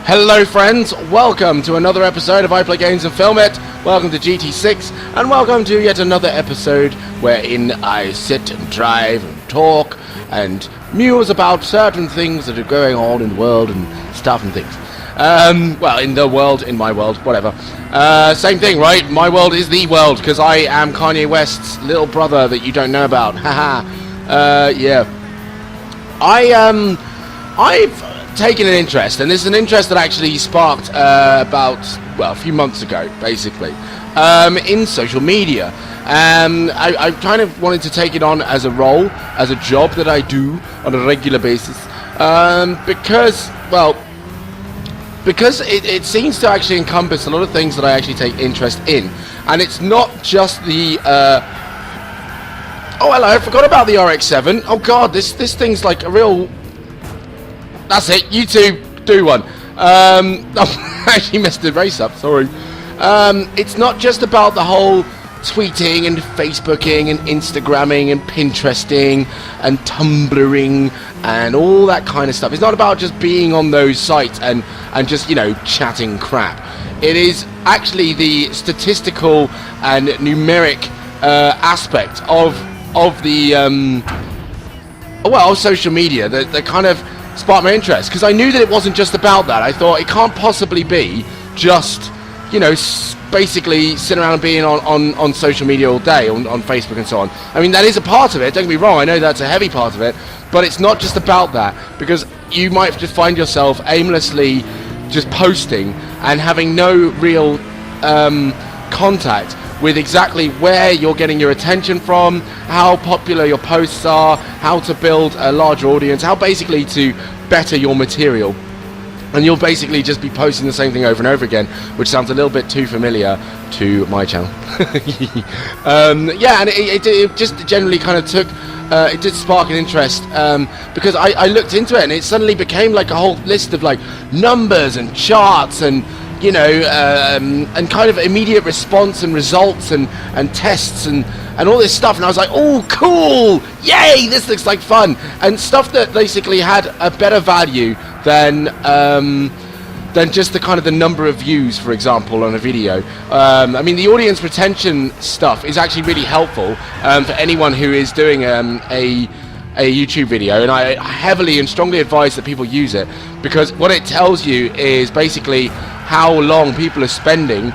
Hello friends, welcome to another episode of I Play Games and Film It. Welcome to GT6 and welcome to yet another episode wherein I sit and drive and talk and muse about certain things that are going on in the world and stuff and things. Well, in the world, in my world, whatever. Same thing, right? My world is the world because I am Kanye West's little brother that you don't know about. Haha. Yeah. I've taken an interest, and this is an interest that actually sparked about a few months ago, basically, in social media. I kind of wanted to take it on as a role, as a job that I do on a regular basis, because it seems to actually encompass a lot of things that I actually take interest in, and it's not just the. Oh, hello! I forgot about the RX-7. Oh God, this thing's like a real. That's it, you two, do one. I actually messed the race up, sorry. It's not just about the whole tweeting and Facebooking and Instagramming and Pinteresting and Tumblring and all that kind of stuff. It's not about just being on those sites and just, chatting crap. It is actually the statistical and numeric aspect of the, social media that kind of sparked my interest, because I knew that it wasn't just about that. I thought it can't possibly be just, basically sitting around and being on social media all day, on Facebook and so on. I mean, that is a part of it, don't get me wrong, I know that's a heavy part of it, but it's not just about that, because you might just find yourself aimlessly just posting and having no real contact with exactly where you're getting your attention from, how popular your posts are, how to build a larger audience, how basically to better your material. And you'll basically just be posting the same thing over and over again, which sounds a little bit too familiar to my channel. Yeah, and it just generally kind of took, it did spark an interest, because I looked into it and it suddenly became like a whole list of like numbers and charts and and kind of immediate response and results and tests and all this stuff, and I was like, oh cool, yay, this looks like fun, and stuff that basically had a better value than just the kind of the number of views, for example, on a video. I mean, the audience retention stuff is actually really helpful for anyone who is doing a YouTube video, and I heavily and strongly advise that people use it, because what it tells you is basically how long people are spending.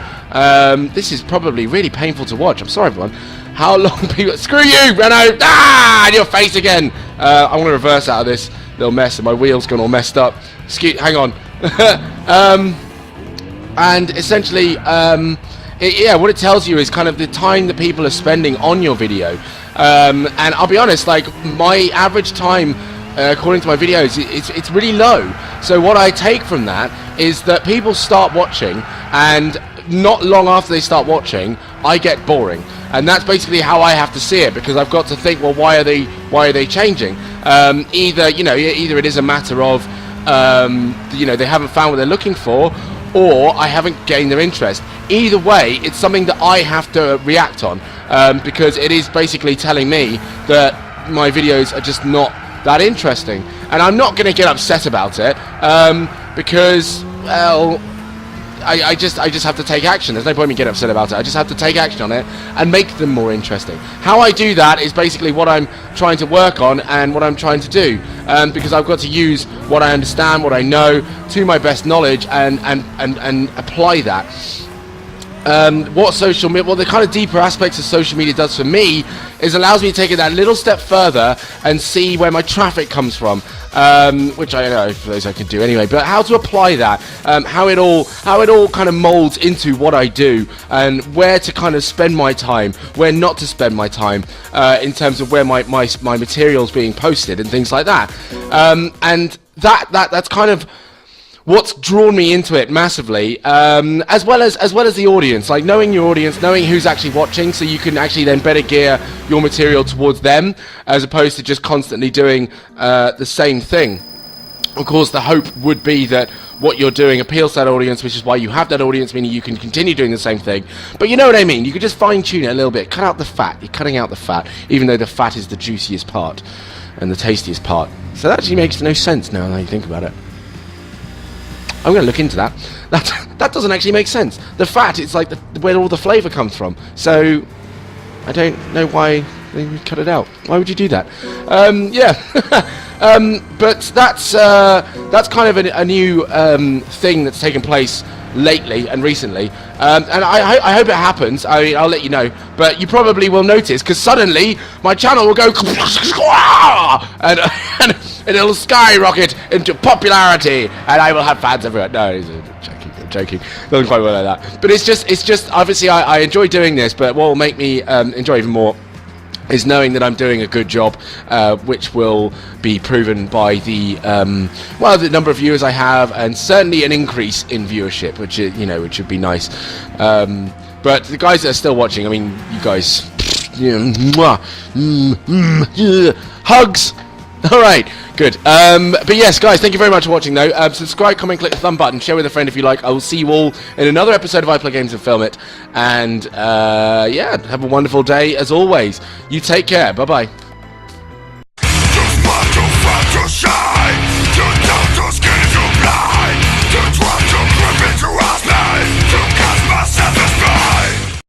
This is probably really painful to watch, I'm sorry everyone. How long people... Screw you, Renault! Ah, in your face again! I'm going to reverse out of this little mess, and my wheel's gone all messed up. Hang on. And essentially, what it tells you is kind of the time that people are spending on your video. And I'll be honest, like, my average time, according to my videos, it's really low. So what I take from that is that people start watching, and not long after they start watching, I get boring. And that's basically how I have to see it, because I've got to think, well, why are they changing? Either it is a matter of they haven't found what they're looking for, or I haven't gained their interest. Either way, it's something that I have to react on, because it is basically telling me that my videos are just not that interesting. And I'm not going to get upset about it, because, well, I just have to take action. There's no point in me getting upset about it. I just have to take action on it and make them more interesting. How I do that is basically what I'm trying to work on and what I'm trying to do, because I've got to use what I understand, what I know, to my best knowledge, and apply that. What the kind of deeper aspects of social media does for me is allows me to take it that little step further and see where my traffic comes from, which I know for those I can do anyway, but how to apply that, how it all kind of molds into what I do, and where to kind of spend my time, where not to spend my time, in terms of where my material's being posted and things like that, and that's kind of what's drawn me into it massively, as well as the audience, like knowing your audience, knowing who's actually watching, so you can actually then better gear your material towards them, as opposed to just constantly doing the same thing. Of course, the hope would be that what you're doing appeals to that audience, which is why you have that audience, meaning you can continue doing the same thing. But you know what I mean, you could just fine-tune it a little bit, cut out the fat. You're cutting out the fat, even though the fat is the juiciest part and the tastiest part. So that actually makes no sense now that you think about it. I'm going to look into that. That doesn't actually make sense. The fat, it's like where all the flavour comes from. So I don't know why they would cut it out. Why would you do that? Yeah. But that's kind of a new thing that's taken place lately and recently, and I hope it happens. I'll let you know, but you probably will notice, because suddenly my channel will go and it'll skyrocket into popularity, and I will have fans everywhere. No, I'm joking. Doesn't quite work like that. But it's just obviously I enjoy doing this, but what will make me enjoy even more is knowing that I'm doing a good job, which will be proven by the the number of viewers I have, and certainly an increase in viewership, which which would be nice. But the guys that are still watching, I mean, you guys, hugs. All right, good. But yes, guys, thank you very much for watching, though. Subscribe, comment, click the thumb button, share with a friend if you like. I will see you all in another episode of I Play Games and Film It. And, yeah, have a wonderful day, as always. You take care. Bye-bye.